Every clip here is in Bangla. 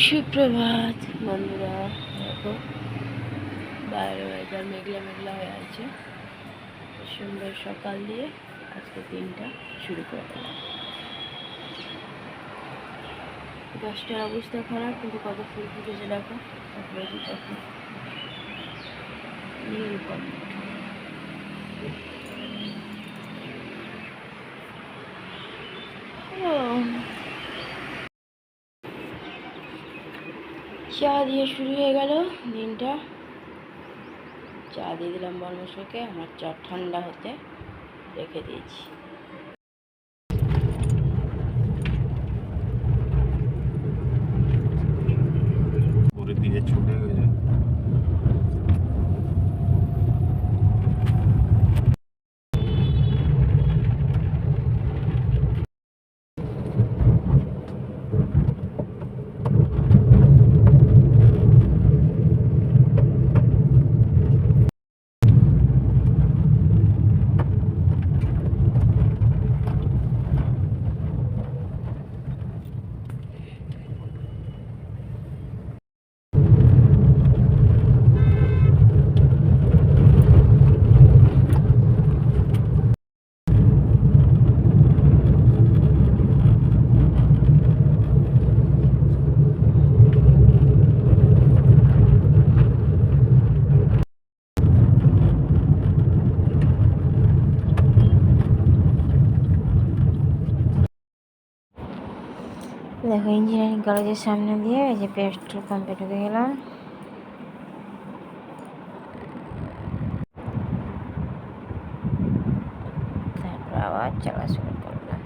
সুপ্রভাত বন্ধুরা, দেখো বাইরে ওয়েদার মেঘলা মেঘলা হয়ে আছে। সুন্দর সকাল দিয়ে আজকে দিনটা শুরু করে দিলাম। গাছটার অবস্থা খারাপ, কিন্তু কত ফুল ফুটেছে দেখো। তারপরে দেখো নীলকণ্ঠ। চা দিয়ে শুরু হয়ে গেল দিনটা। চা দিয়ে দিলাম বর্মশাইকে, আমার চা ঠান্ডা হতে রেখে দিয়েছি। দিয়ে ছুটে গেছে। দেখো ইঞ্জিনিয়ারিং কলেজের সামনে দিয়ে এই যে পেট্রোল পাম্পে ঢুকে গেলাম। তারপর আবার চলা শুরু করলাম।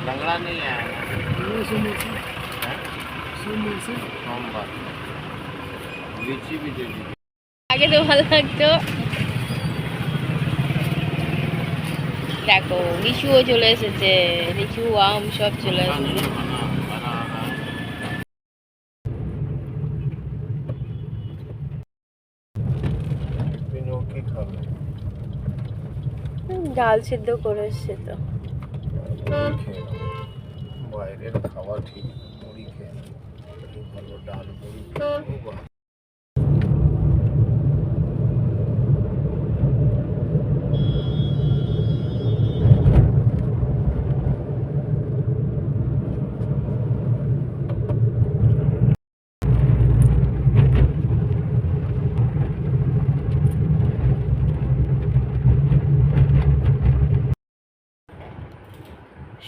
लंगड़ा नहीं आएगा सोमवार लीची भी दे दीजिए। আগে তো ভালো লাগতো। দেখো লিচুও চলে এসেছে, লিচু আম সব চলে এসেছে। ডাল সিদ্ধ করে এসছে তো। বাইরের খাওয়া ঠিক, মুড়ি খেয়ে ভালো ডাল মুড়ি খেয়ে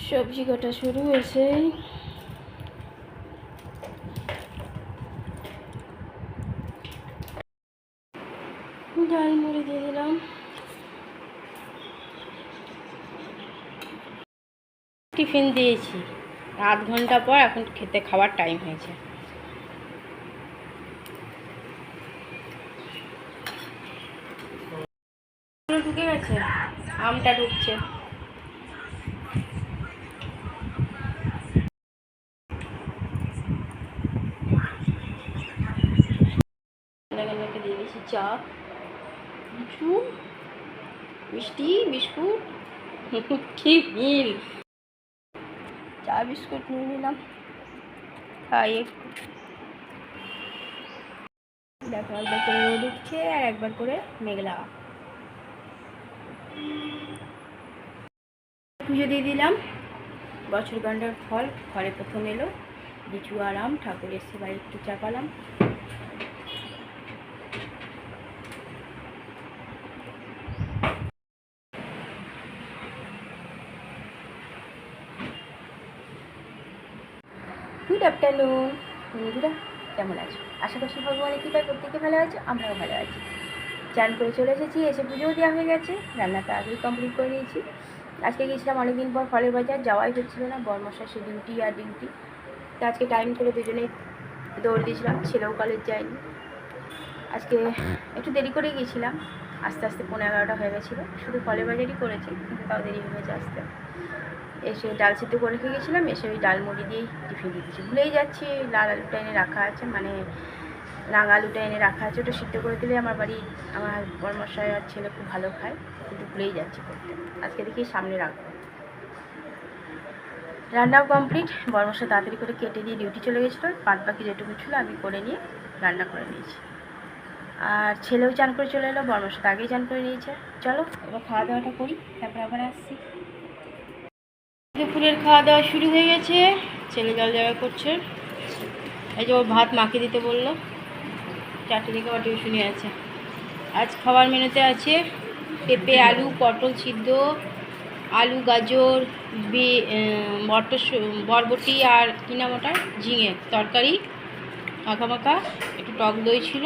সবজি কাটা শুরু হয়েছে। ডাল মুড়ি দিয়ে দিলাম। টিফিন দিয়েছি, আধ ঘন্টা পর এখন খেতে খাওয়ার টাইম হয়েছে। ঢুকে গেছে, আমটা ঢুকছে। দিয়ে দিয়েছি চা, কিছু মিষ্টি বিস্কুট। কি মিল! চা বিস্কুট নিয়ে নিলাম, খাই একটু। দেখো একবার করে রোদ উঠছে আর একবার করে মেঘলা। পুজো দিয়ে দিলাম। বছর গন্ডার ফল ঘরে প্রথম এলো, লিচু আর আম। ঠাকুর এসে বাড়ি একটু চাপালাম। গুড আফটারনুন বন্ধুরা, কেমন আছো? আশা করছি ভগবানের কৃপায় প্রত্যেকে ভালো আছো, আমরাও ভালো আছি। চান করে চলে এসেছি, এসে পুজোও দেওয়া হয়ে গেছে, রান্নাটা আগেই কমপ্লিট করে নিয়েছি। আজকে গিয়েছিলাম অনেকদিন পর ফলের বাজার, যাওয়াই হচ্ছিলো না, বরমশার সে ডিউটি আর ডিউটি। তো আজকে টাইম করে দুজনেই দৌড় দিয়েছিলাম, ছেলেও কলেজ যায়নি। আজকে একটু দেরি করে গিয়েছিলাম, আস্তে আস্তে 11:30 হয়ে গেছিলো। শুধু ফলের বাজারই করেছি, কিন্তু তাও দেরি হয়ে গেছে আসতে। এসে ডাল সিদ্ধ করে রেখে গেছিলাম, এসে ওই ডাল মুড়ি দিয়েই টিফিন দিয়ে দিচ্ছি। ভুলেই যাচ্ছি, লাল আলুটা এনে রাখা আছে, মানে রাঙা আলুটা এনে রাখা আছে, ওটা সিদ্ধ করে দিলে আমার বরমশাই আর ছেলে খুব ভালো খায়, কিন্তু ভুলেই যাচ্ছি করতে। আজকে দেখি সামনে রাখবো। রান্নাও কমপ্লিট, বরমশাই তাড়াতাড়ি করে কেটে দিয়ে ডিউটি চলে গেছিলো। বাদ বাকি যেটুকু ছিল আমি করে নিয়ে রান্না করে নিয়েছি। আর ছেলেও চান করে চলে এলো, বরমশাই তো আগেই চান করে নিয়েছে। চলো এবার খাওয়া দাওয়াটা করি, তারপর আবার আসছি। দুপুরের খাওয়া দাওয়া শুরু হয়ে গেছে, ছেলে জল জায়গা করছে। এই যে ও ভাত মাখিয়ে দিতে বললো, 4টে থেকে আবার টিউশনি আছে। আজ খাবার মেনুতে আছে পেঁপে, আলু, পটল সিদ্ধ, আলু, গাজর, বরবটি আর কি নাম ওটা, ঝিঙে তরকারি মাখা মাখা, একটু টক দই ছিল,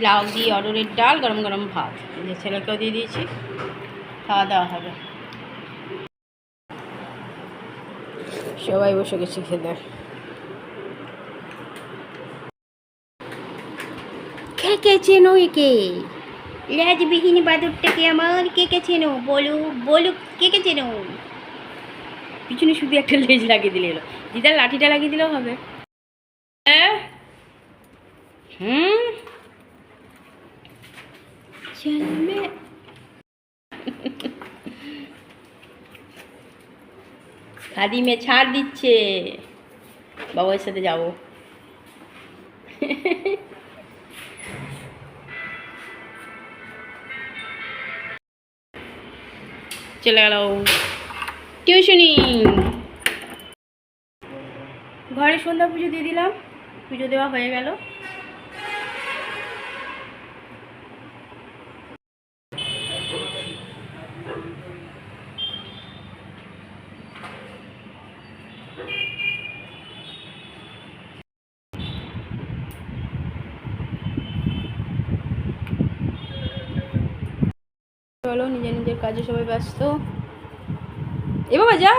লাউ দিয়ে অরড়ের ডাল, গরম গরম ভাত। এই যে ছেলেকেও দিয়ে দিয়েছি, খাওয়া দাওয়া হবে। সবাই বসে গেছে খেতে। কে কে চেনো একে? রাজবিহীন বাদুরটাকে আমার কে কে চেনো? বলো বলো, কে কে চেনো? পিছনে শুধু একটা লেজ লাগিয়ে দিলে এলো, দিদার লাঠিটা লাগিয়ে দিলেও হবে। খাদিমে ছাড় দিচ্ছে, বাবার সাথে যাবো। চলে গেল টিউশনি। ঘরে সন্ধ্যা পুজো দিয়ে দিলাম, পুজো দেওয়া হয়ে গেল। চলো, নিজের নিজের কাজে সবাই ব্যস্ত। এ বাবা যা,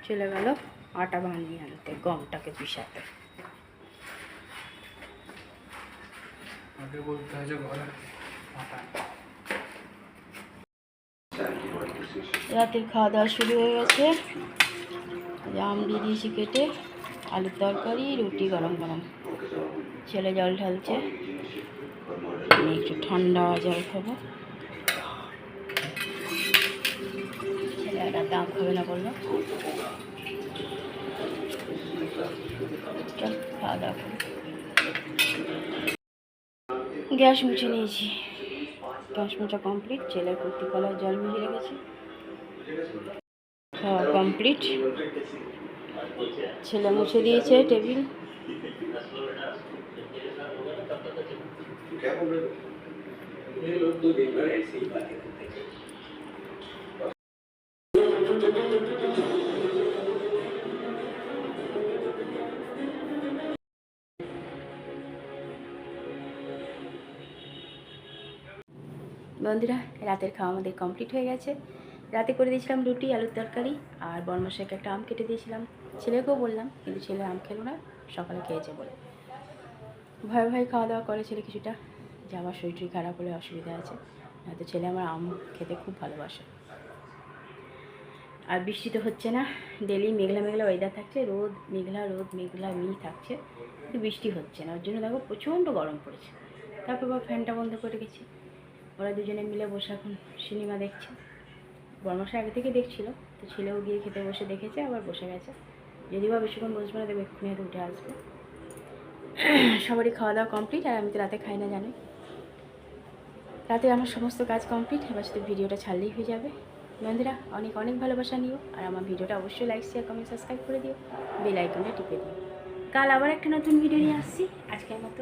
চলে গেল আটা বানিয়ে আনতে, গমটাকে পিষাতে। রাতের খাওয়া দাওয়া শুরু হয়ে গেছে। আম দিয়ে দিয়েছি কেটে, আলুর তরকারি, রুটি গরম গরম। ছেলে জল ঢালছে, আমি একটু ঠান্ডা জল খাবো। ছেলে একটা দাম খাবে না বললো। চল খাওয়া দাওয়া করি। গ্যাস মুছে নিয়েছি, গ্যাস মোছা কমপ্লিট। ছেলের কুর্তি কলার জল ভিজে রেখেছি, খাওয়া কমপ্লিট। ছেলে মুছে দিয়েছে টেবিল। বন্ধুরা, রাতের খাওয়া আমাদের কমপ্লিট হয়ে গেছে। রাতে করে দিয়েছিলাম রুটি, আলুর তরকারি, আর বরমশাইকে একটা আম কেটে দিয়েছিলাম। ছেলেকেও বললাম, কিন্তু ছেলে আম খেলো না, সকালে খেয়েছে বলে। ভয়ে ভয়ে খাওয়া দাওয়া করে ছেলে কিছুটা, যে আমার শরীর খারাপ হলে অসুবিধা আছে। হয়তো ছেলে আমার আম খেতে খুব ভালোবাসে। আর বৃষ্টি তো হচ্ছে না, ডেলি মেঘলা মেঘলা ওয়েদার থাকছে, রোদ মেঘলা রোদ মেঘলা থাকছে, কিন্তু বৃষ্টি হচ্ছে না। ওর জন্য দেখো প্রচণ্ড গরম পড়েছে। তারপর আবার ফ্যানটা বন্ধ করে গেছি। ওরা দুজনে মিলে বসে এখন সিনেমা দেখছে। বরমশাই আগে থেকে দেখছিল, তো ছেলেও গিয়ে খেতে বসে দেখেছে, আবার বসে গেছে। যদি বা বেশিক্ষণ বসবে না, দেবে এক্ষুনি হয়তো উঠে আসবে। সবারই খাওয়া দাওয়া কমপ্লিট, আর আমি তো রাতে খাই না জানি। রাতে আমার সমস্ত কাজ কমপ্লিট, এবার শুধু ভিডিওটা ছাড়লেই হয়ে যাবে। বন্ধুরা, অনেক অনেক ভালোবাসা নিও, আর আমার ভিডিওটা অবশ্যই লাইক, শেয়ার, কমেন্ট, সাবস্ক্রাইব করে দিও, বেল আইকনটা টিপে দিও। কাল আবার একটা নতুন ভিডিও নিয়ে আসছি। আজকের মতো